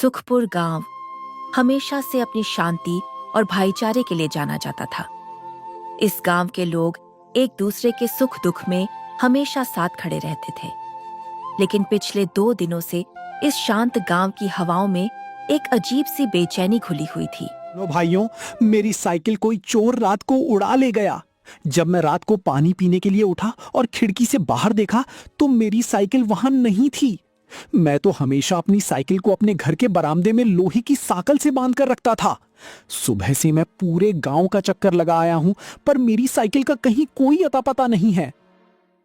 सुखपुर गांव हमेशा से अपनी शांति और भाईचारे के लिए जाना जाता था। इस गांव के लोग एक दूसरे के सुख दुख में हमेशा साथ खड़े रहते थे। लेकिन पिछले 2 दिनों से इस शांत गांव की हवाओं में एक अजीब सी बेचैनी घुली हुई थी। लो भाइयों, मेरी साइकिल कोई चोर रात को उड़ा ले गया। जब मैं रात को पानी पीने के लिए उठा और खिड़की से बाहर देखा तो मेरी साइकिल वहां नहीं थी। मैं तो हमेशा अपनी साइकिल को अपने घर के बरामदे में लोहे की साकल से बांध कर रखता था। सुबह से मैं पूरे गांव का चक्कर लगा आया हूं, पर मेरी साइकिल का कहीं कोई अता पता नहीं है।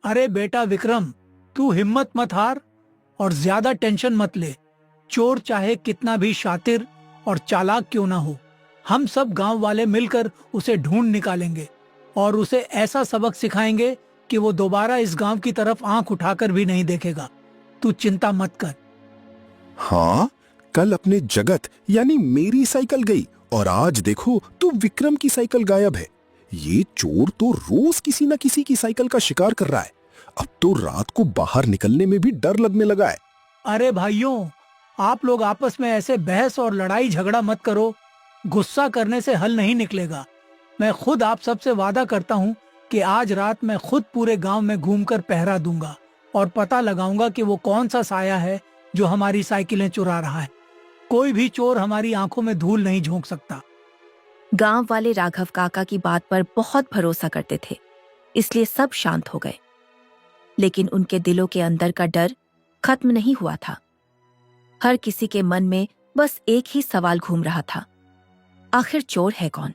अरे बेटा विक्रम, तू हिम्मत मत हार और ज्यादा टेंशन मत ले। चोर चाहे कितना भी शातिर और चालाक क्यों ना हो, हम सब गांव वाले मिलकर उसे ढूंढ निकालेंगे और उसे ऐसा सबक सिखाएंगे कि वो दोबारा इस गांव की तरफ आंख उठाकर भी नहीं देखेगा। तू चिंता मत कर। हाँ, कल अपने जगत यानी मेरी साइकिल गई और आज देखो तो विक्रम की साइकिल गायब है। ये चोर तो रोज किसी न किसी की साइकिल का शिकार कर रहा है। अब तो रात को बाहर निकलने में भी डर लगने लगा है। अरे भाइयों, आप लोग आपस में ऐसे बहस और लड़ाई झगड़ा मत करो। गुस्सा करने से हल नहीं निकलेगा। मैं खुद आप सबसे वादा करता हूँ कि आज रात मैं खुद पूरे गांव में घूमकर पहरा दूंगा और पता लगाऊंगा कि वो कौन सा साया है जो हमारी साइकिलें चुरा रहा है। कोई भी चोर हमारी आंखों में धूल नहीं झोंक सकता। गांव वाले राघव काका की बात पर बहुत भरोसा करते थे, इसलिए सब शांत हो गए। लेकिन उनके दिलों के अंदर का डर खत्म नहीं हुआ था। हर किसी के मन में बस एक ही सवाल घूम रहा था, आखिर चोर है कौन?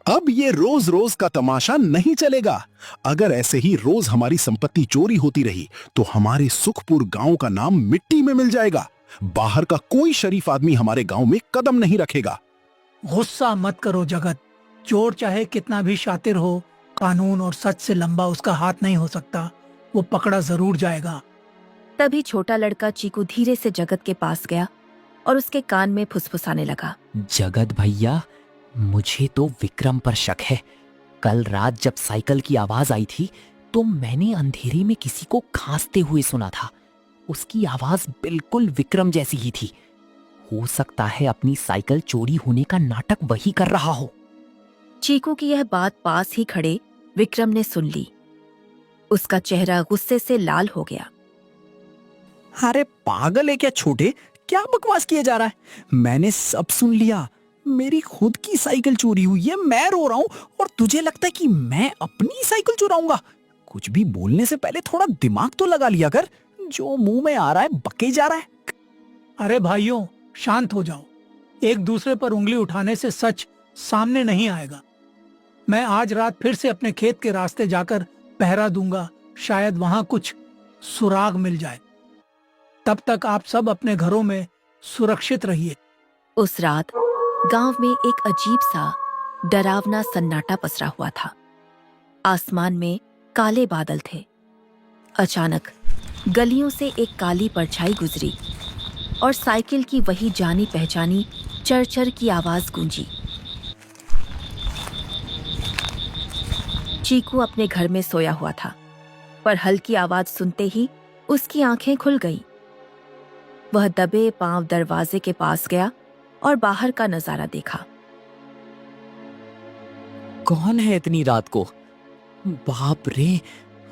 अब ये रोज रोज का तमाशा नहीं चलेगा। अगर ऐसे ही रोज हमारी संपत्ति चोरी होती रही तो हमारे सुखपुर गांव का नाम मिट्टी में मिल जाएगा। बाहर का कोई शरीफ आदमी हमारे गांव में कदम नहीं रखेगा। गुस्सा मत करो जगत। चोर चाहे कितना भी शातिर हो, कानून और सच से लंबा उसका हाथ नहीं हो सकता। वो पकड़ा जरूर जाएगा। तभी छोटा लड़का चीकू धीरे से जगत के पास गया और उसके कान में फुसफुसाने लगा। जगत भैया, मुझे तो विक्रम पर शक है। कल रात जब साइकिल की आवाज आई थी तो मैंने अंधेरे में किसी को खांसते हुए सुना था। उसकी आवाज बिल्कुल विक्रम जैसी ही थी। हो सकता है अपनी साइकिल चोरी होने का नाटक वही कर रहा हो। चीकू की यह बात पास ही खड़े विक्रम ने सुन ली। उसका चेहरा गुस्से से लाल हो गया। अरे पागल है क्या छोटे, क्या बकवास किया जा रहा है? मैंने सब सुन लिया। मेरी खुद की साइकिल चोरी हुई है, मैं रो रहा हूँ और तुझे लगता है कि मैं अपनी साइकिल चुराऊंगा? कुछ भी बोलने से पहले थोड़ा दिमाग तो लगा लिया कर। जो मुंह में आ रहा है बके जा रहा है। अरे भाइयों, शांत हो जाओ। एक दूसरे पर उंगली उठाने से सच सामने नहीं आएगा। मैं आज रात फिर से अपने खेत के रास्ते जाकर पहरा दूंगा। शायद वहां कुछ सुराग मिल जाए। तब तक आप सब अपने घरों में सुरक्षित रहिए। उस रात गांव में एक अजीब सा डरावना सन्नाटा पसरा हुआ था। आसमान में काले बादल थे। अचानक गलियों से एक काली परछाई गुजरी और साइकिल की वही जानी पहचानी चरचर की आवाज गूंजी। चीकू अपने घर में सोया हुआ था, पर हल्की आवाज सुनते ही उसकी आंखें खुल गईं। वह दबे पांव दरवाजे के पास गया और बाहर का नजारा देखा। कौन है इतनी रात को? बाप रे,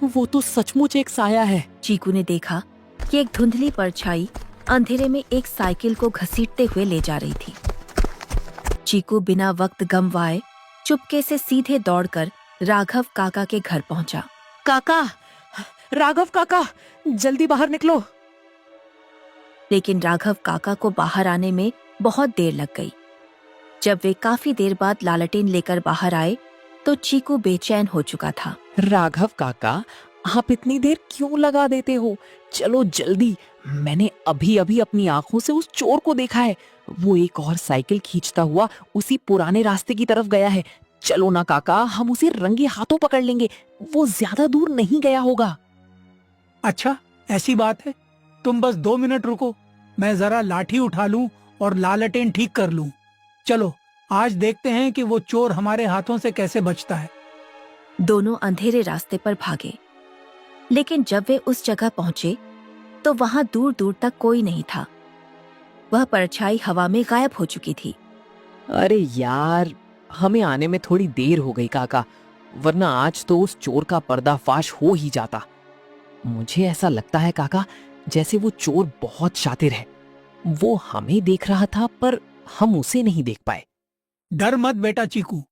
वो तो सचमुच एक साया है। चीकू ने देखा कि एक धुंधली परछाई अंधेरे में एक साइकिल को घसीटते हुए ले जा रही थी। चीकू बिना वक्त गंवाए चुपके से सीधे दौड़कर राघव काका के घर पहुंचा। काका, राघव काका, जल्दी बाहर निकलो। लेकिन राघव काका को बाहर आने में बहुत देर लग गई। जब वे काफी देर बाद लालटेन लेकर बाहर आए तो चीकू बेचैन हो चुका था। राघव काका, आप इतनी देर क्यों लगा देते हो? चलो जल्दी। मैंने अभी अभी अपनी आंखों से उस चोर को देखा है। वो एक और साइकिल खींचता हुआ उसी पुराने रास्ते की तरफ गया है। चलो ना काका, हम उसे रंगे हाथों पकड़ लेंगे। वो ज्यादा दूर नहीं गया होगा। अच्छा, ऐसी बात है? तुम बस 2 मिनट रुको। मैं जरा लाठी उठा लूं और लालटेन ठीक कर लूं। चलो, आज देखते हैं कि वो चोर हमारे हाथों से कैसे बचता है। दोनों अंधेरे रास्ते पर भागे, लेकिन जब वे उस जगह पहुंचे तो वहां दूर दूर तक कोई नहीं था। वह परछाई हवा में गायब हो चुकी थी। अरे यार, हमें आने में थोड़ी देर हो गई काका, वरना आज तो उस चोर का पर्दाफाश हो ही जाता। मुझे ऐसा लगता है काका, जैसे वो चोर बहुत शातिरा है। वो हमें देख रहा था पर हम उसे नहीं देख पाए। डर मत बेटा चीकू,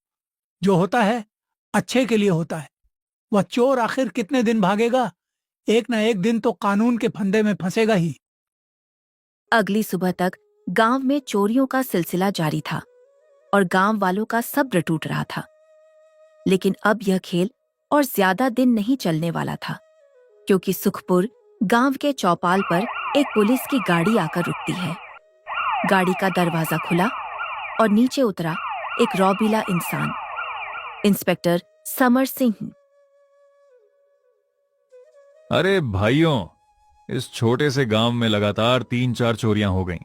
जो होता है अच्छे के लिए होता है। वह चोर आखिर कितने दिन भागेगा, एक ना एक दिन तो कानून के फंदे में फंसेगा ही। अगली सुबह तक गांव में चोरियों का सिलसिला जारी था और गांव वालों का सब्र टूट रहा था। लेकिन अब यह खेल और ज्यादा दिन नहीं चलने वाला था, क्योंकि सुखपुर गांव के चौपाल पर एक पुलिस की गाड़ी आकर रुकती है। गाड़ी का दरवाजा खुला और नीचे उतरा एक रौबीला इंसान, इंस्पेक्टर समर सिंह। अरे भाइयों, इस छोटे से गांव में लगातार 3-4 चोरियां हो गईं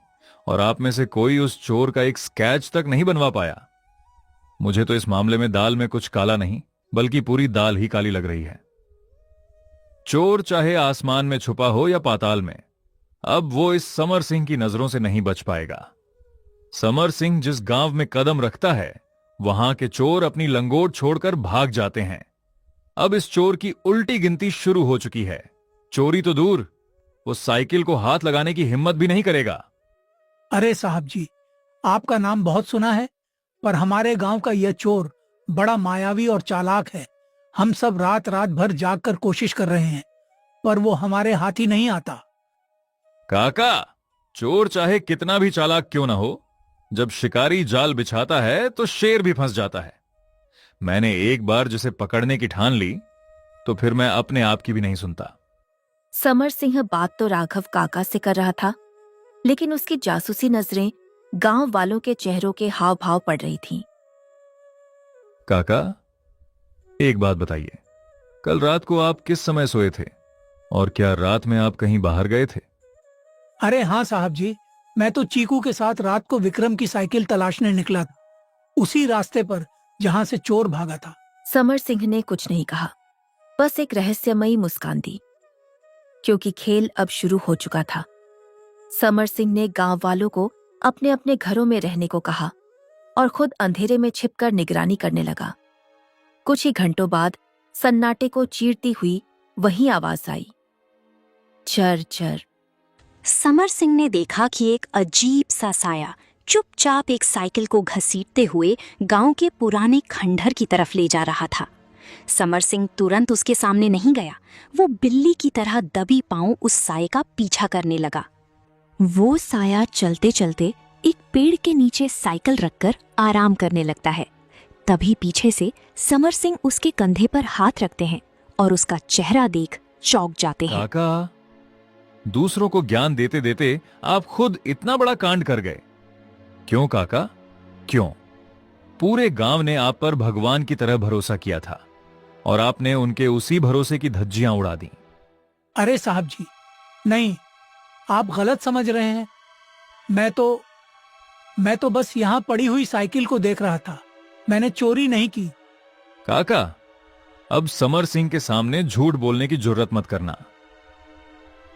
और आप में से कोई उस चोर का एक स्केच तक नहीं बनवा पाया। मुझे तो इस मामले में दाल में कुछ काला नहीं, बल्कि पूरी दाल ही काली लग रही है। चोर चाहे आसमान में छुपा हो या पाताल में, अब वो इस समर सिंह की नजरों से नहीं बच पाएगा। समर सिंह जिस गांव में कदम रखता है, वहां के चोर अपनी लंगोट छोड़कर भाग जाते हैं। अब इस चोर की उल्टी गिनती शुरू हो चुकी है। चोरी तो दूर, वो साइकिल को हाथ लगाने की हिम्मत भी नहीं करेगा। अरे साहब जी, आपका नाम बहुत सुना है, पर हमारे गांव का यह चोर बड़ा मायावी और चालाक है। हम सब रात रात भर जागकर कोशिश कर रहे हैं, पर वो हमारे हाथ ही नहीं आता। काका, चोर चाहे कितना भी चालाक क्यों ना हो, जब शिकारी जाल बिछाता है तो शेर भी फंस जाता है। मैंने एक बार जिसे पकड़ने की ठान ली, तो फिर मैं अपने आप की भी नहीं सुनता। समर सिंह बात तो राघव काका से कर रहा था, लेकिन उसकी जासूसी नजरें गांव वालों के चेहरों के हाव भाव पड़ रही थीं। काका, एक बात बताइए, कल रात को आप किस समय सोए थे और क्या रात में आप कहीं बाहर गए थे? अरे हाँ साहब जी, मैं तो चीकू के साथ रात को विक्रम की साइकिल तलाशने निकला था, उसी रास्ते पर जहां से चोर भागा था। समर सिंह ने कुछ नहीं कहा, बस एक रहस्यमयी मुस्कान दी, क्योंकि खेल अब शुरू हो चुका था। समर सिंह ने गांव वालों को अपने अपने घरों में रहने को कहा और खुद अंधेरे में छिपकर निगरानी करने लगा। कुछ ही घंटों बाद सन्नाटे को चीरती हुई वही आवाज आई, चर चर। समर सिंह ने देखा कि एक अजीब सा साया चुपचाप एक साइकिल को घसीटते हुए गांव के पुराने खंडहर की तरफ ले जा रहा था। समर सिंह तुरंत उसके सामने नहीं गया, वो बिल्ली की तरह दबी पांव उस साये का पीछा करने लगा। वो साया चलते चलते एक पेड़ के नीचे साइकिल रखकर आराम करने लगता है। तभी पीछे से समर सिंह उसके कंधे पर हाथ रखते हैं और उसका चेहरा देख चौंक जाते हैं। काका, दूसरों को ज्ञान देते देते आप खुद इतना बड़ा कांड कर गए। क्यों काका, क्यों? पूरे गांव ने आप पर भगवान की तरह भरोसा किया था और आपने उनके उसी भरोसे की धज्जियां उड़ा दी। अरे साहब जी, नहीं, आप गलत समझ रहे हैं। मैं तो बस यहाँ पड़ी हुई साइकिल को देख रहा था, मैंने चोरी नहीं की। काका, अब समर सिंह के सामने झूठ बोलने की जुर्रत मत करना।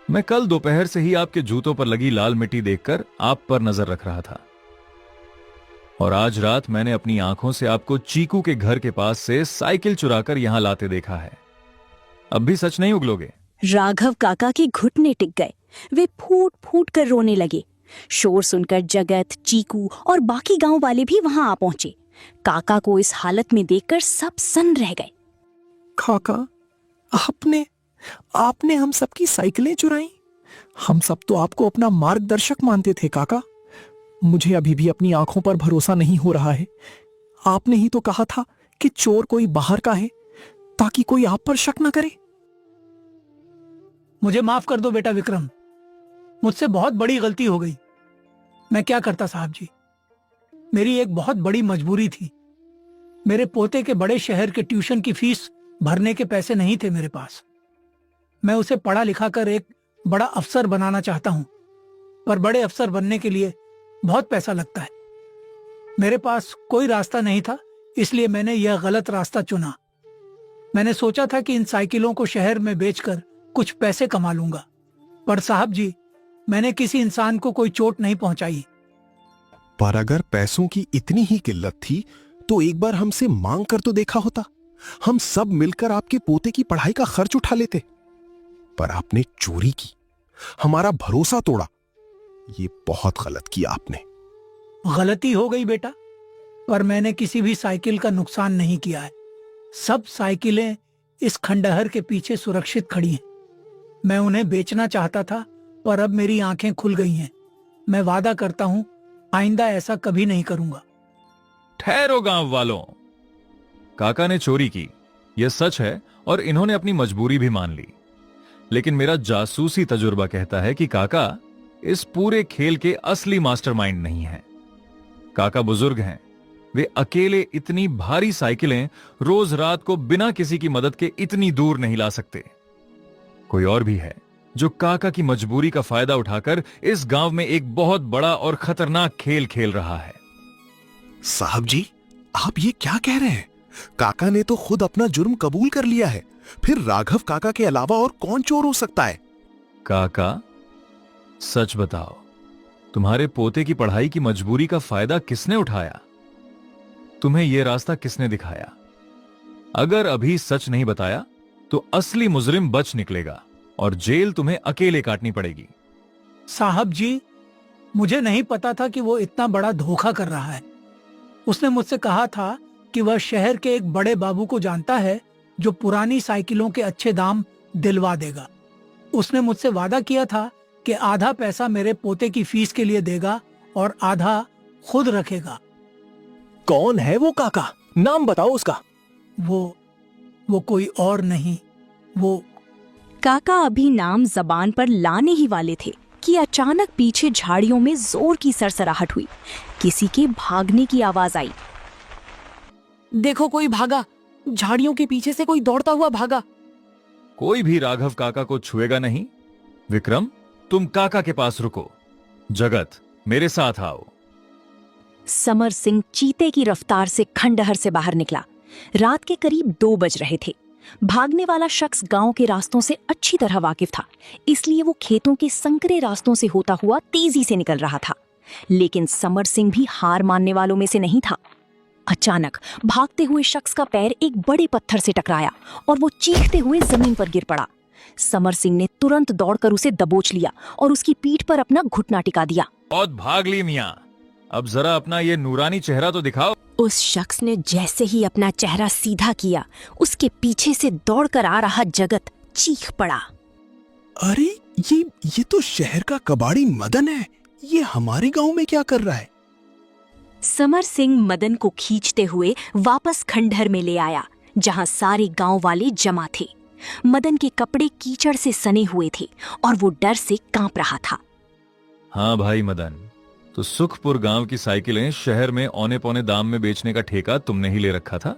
मैं कल दोपहर से ही आपके जूतों पर लगी लाल मिट्टी देखकर आप पर नजर रख रहा था, और आज रात मैंने अपनी आंखों से आपको चीकू के घर के पास से साइकिल चुराकर यहां लाते देखा है। अब भी सच नहीं उगलोगे? राघव काका के घुटने टिक गए, वे फूट फूट कर रोने लगे। शोर सुनकर जगत, चीकू और बाकी गांव वाले भी वहां आ पहुंचे। काका को इस हालत में देखकर सब सन्न रह गए। काका, आपने हम सबकी साइकिलें चुराई? हम सब तो आपको अपना मार्गदर्शक मानते थे काका। मुझे अभी भी अपनी आंखों पर भरोसा नहीं हो रहा है। आपने ही तो कहा था कि चोर कोई बाहर का है, ताकि कोई आप पर शक न करे। मुझे माफ कर दो बेटा विक्रम, मुझसे बहुत बड़ी गलती हो गई। मैं क्या करता साहब जी, मेरी एक बहुत बड़ी मजबूरी थी। मेरे पोते के बड़े शहर के ट्यूशन की फीस भरने के पैसे नहीं थे मेरे पास। मैं उसे पढ़ा लिखा कर एक बड़ा अफसर बनाना चाहता हूं, पर बड़े अफसर बनने के लिए बहुत पैसा लगता है। मेरे पास कोई रास्ता नहीं था, इसलिए मैंने यह गलत रास्ता चुना। मैंने सोचा था कि इन साइकिलों को शहर में बेचकर कुछ पैसे कमा लूंगा, पर साहब जी, मैंने किसी इंसान को कोई चोट नहीं पहुंचाई। पर अगर पैसों की इतनी ही किल्लत थी तो एक बार हमसे मांग कर तो देखा होता। हम सब मिलकर आपके पोते की पढ़ाई का खर्च उठा लेते। पर आपने चोरी की, हमारा भरोसा तोड़ा। ये बहुत गलत किया आपने। गलती हो गई बेटा, पर मैंने किसी भी साइकिल का नुकसान नहीं किया है। सब साइकिलें इस खंडहर के पीछे सुरक्षित खड़ी हैं। मैं उन्हें बेचना चाहता था, पर अब मेरी आंखें खुल गई हैं। मैं वादा करता हूं आइंदा ऐसा कभी नहीं करूंगा। ठहरो गांव वालों, काका ने चोरी की, यह सच है और इन्होंने अपनी मजबूरी भी मान ली। लेकिन मेरा जासूसी तजुर्बा कहता है कि काका इस पूरे खेल के असली मास्टरमाइंड नहीं है। काका बुजुर्ग हैं, वे अकेले इतनी भारी साइकिलें रोज रात को बिना किसी की मदद के इतनी दूर नहीं ला सकते। कोई और भी है जो काका की मजबूरी का फायदा उठाकर इस गांव में एक बहुत बड़ा और खतरनाक खेल खेल रहा है। साहब जी, आप ये क्या कह रहे हैं? काका ने तो खुद अपना जुर्म कबूल कर लिया है। फिर राघव काका के अलावा और कौन चोर हो सकता है? काका, सच बताओ, तुम्हारे पोते की पढ़ाई की मजबूरी का फायदा किसने उठाया? तुम्हें यह रास्ता किसने दिखाया? अगर अभी सच नहीं बताया तो असली मुजरिम बच निकलेगा और जेल तुम्हें अकेले काटनी पड़ेगी। साहब जी, मुझे नहीं पता था कि वो इतना बड़ा धोखा कर रहा है। उसने मुझसे कहा था कि वह शहर के एक बड़े बाबू को जानता है जो पुरानी साइकिलों के अच्छे दाम दिलवा देगा। उसने मुझसे वादा किया था कि आधा पैसा मेरे पोते की फीस के लिए देगा और आधा खुद रखेगा। कौन है वो काका? नाम बताओ उसका। वो कोई और नहीं, वो काका अभी नाम जबान पर लाने ही वाले थे कि अचानक पीछे झाड़ियों में जोर की सरसराहट हुई। किसी के भागने की आवाज आई। देखो, कोई भागा, झाड़ियों के पीछे से कोई दौड़ता हुआ भागा। कोई भी राघव काका को छुएगा नहीं। विक्रम, तुम काका के पास रुको। जगत, मेरे साथ आओ। समर सिंह चीते की रफ्तार से खंडहर से बाहर निकला। रात के करीब 2 बज रहे थे। भागने वाला शख्स गांव के रास्तों से अच्छी तरह वाकिफ था, इसलिए वो खेतों के संकरे रास्तों से होता हुआ तेजी से निकल रहा था। लेकिन समर सिंह भी हार मानने वालों में से नहीं था। अचानक भागते हुए शख्स का पैर एक बड़े पत्थर से टकराया और वो चीखते हुए जमीन पर गिर पड़ा। समर सिंह ने तुरंत दौड़कर उसे दबोच लिया और उसकी पीठ पर अपना घुटना टिका दिया। बहुत भाग ली मियां, अब जरा अपना ये नूरानी चेहरा तो दिखाओ। उस शख्स ने जैसे ही अपना चेहरा सीधा किया, उसके पीछे से दौड़कर आ रहा जगत चीख पड़ा। अरे ये तो शहर का कबाड़ी मदन है। ये हमारे गांव में क्या कर रहा है? समर सिंह मदन को खींचते हुए वापस खंडहर में ले आया, जहां सारे गांव वाले जमा थे। मदन के कपड़े कीचड़ से सने हुए थे और वो डर से कांप रहा था। हाँ भाई मदन, तो सुखपुर गांव की साइकिलें शहर में औने पौने दाम में बेचने का ठेका तुमने ही ले रखा था।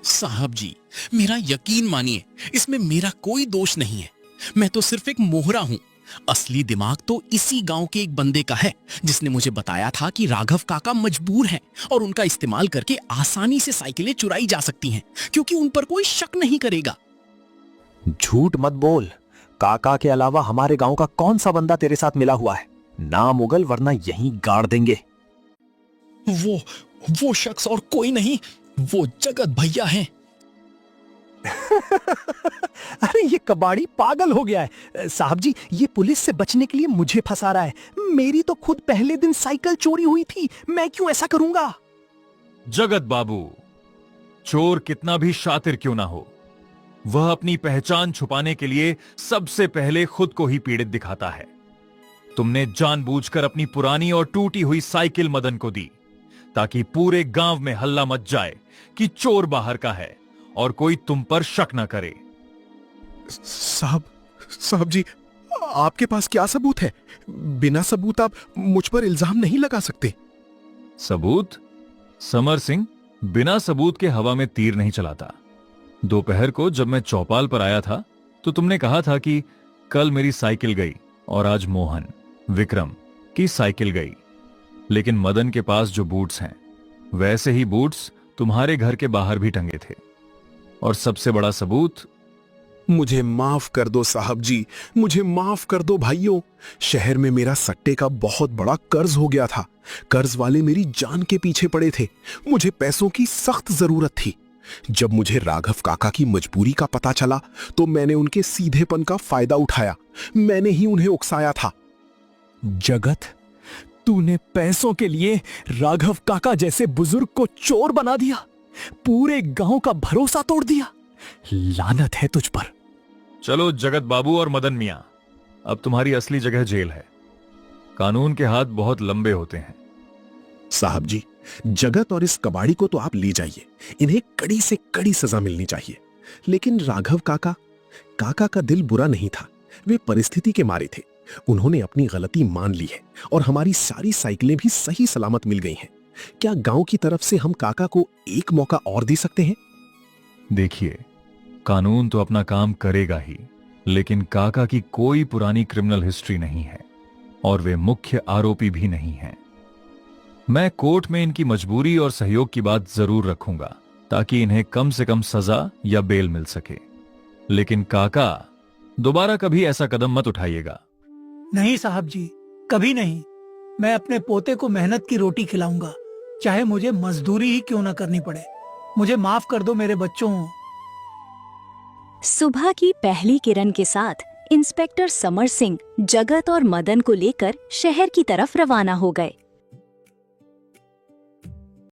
साहब जी, मेरा यकीन मानिए, इसमें मेरा कोई दोष नहीं है। मैं तो सिर्फ एक मोहरा हूं। असली दिमाग तो इसी गांव के एक बंदे का है, जिसने मुझे बताया था कि राघव काका मजबूर हैं और उनका इस्तेमाल करके आसानी से साइकिलें चुराई जा सकती हैं, क्योंकि उन पर कोई शक नहीं करेगा। झूठ मत बोल। काका के अलावा हमारे गांव का कौन सा बंदा तेरे साथ मिला हुआ है? नाम उगल, वरना यहीं गाड़ देंगे। वो शख्स और कोई नहीं, वो जगत भैया हैं। अरे ये कबाड़ी पागल हो गया है। साहब जी, ये पुलिस से बचने के लिए मुझे फंसा रहा है। मेरी तो खुद पहले दिन साइकिल चोरी हुई थी, मैं क्यों ऐसा करूंगा? जगत बाबू, चोर कितना भी शातिर क्यों ना हो, वह अपनी पहचान छुपाने के लिए सबसे पहले खुद को ही पीड़ित दिखाता है। तुमने जानबूझकर अपनी पुरानी और टूटी हुई साइकिल मदन को दी, ताकि पूरे गांव में हल्ला मच जाए कि चोर बाहर का है और कोई तुम पर शक न करे। साहब जी, आपके पास क्या सबूत है? बिना सबूत आप मुझ पर इल्जाम नहीं लगा सकते। सबूत? समर सिंह बिना सबूत के हवा में तीर नहीं चलाता। दोपहर को जब मैं चौपाल पर आया था तो तुमने कहा था कि कल मेरी साइकिल गई और आज मोहन, विक्रम की साइकिल गई। लेकिन मदन के पास जो बूट्स हैं, वैसे ही बूट्स तुम्हारे घर के बाहर भी टंगे थे। और सबसे बड़ा सबूत, मुझे माफ कर दो साहब जी, मुझे माफ कर दो भाइयों। शहर में मेरा सट्टे का बहुत बड़ा कर्ज हो गया था। कर्ज वाले मेरी जान के पीछे पड़े थे। मुझे पैसों की सख्त जरूरत थी। जब मुझे राघव काका की मजबूरी का पता चला तो मैंने उनके सीधेपन का फायदा उठाया। मैंने ही उन्हें उकसाया था। जगत, तूने पैसों के लिए राघव काका जैसे बुजुर्ग को चोर बना दिया, पूरे गांव का भरोसा तोड़ दिया। लानत है तुझ पर। चलो जगत बाबू और मदन मियां, अब तुम्हारी असली जगह जेल है। कानून के हाथ बहुत लंबे होते हैं। साहब जी, जगत और इस कबाड़ी को तो आप ले जाइए, इन्हें कड़ी से कड़ी सजा मिलनी चाहिए। लेकिन राघव काका का दिल बुरा नहीं था, वे परिस्थिति के मारे थे। उन्होंने अपनी गलती मान ली है और हमारी सारी साइकिलें भी सही सलामत मिल गई हैं। क्या गांव की तरफ से हम काका को एक मौका और दे सकते हैं? देखिए, कानून तो अपना काम करेगा ही, लेकिन काका की कोई पुरानी क्रिमिनल हिस्ट्री नहीं है और वे मुख्य आरोपी भी नहीं हैं। मैं कोर्ट में इनकी मजबूरी और सहयोग की बात जरूर रखूंगा ताकि इन्हें कम से कम सजा या बेल मिल सके। लेकिन काका, दोबारा कभी ऐसा कदम मत उठाइएगा। नहीं साहब जी, कभी नहीं। मैं अपने पोते को मेहनत की रोटी खिलाऊंगा, चाहे मुझे मजदूरी ही क्यों ना करनी पड़े। मुझे माफ कर दो मेरे बच्चों। सुबह की पहली किरण के साथ इंस्पेक्टर समर सिंह जगत और मदन को लेकर शहर की तरफ रवाना हो गए।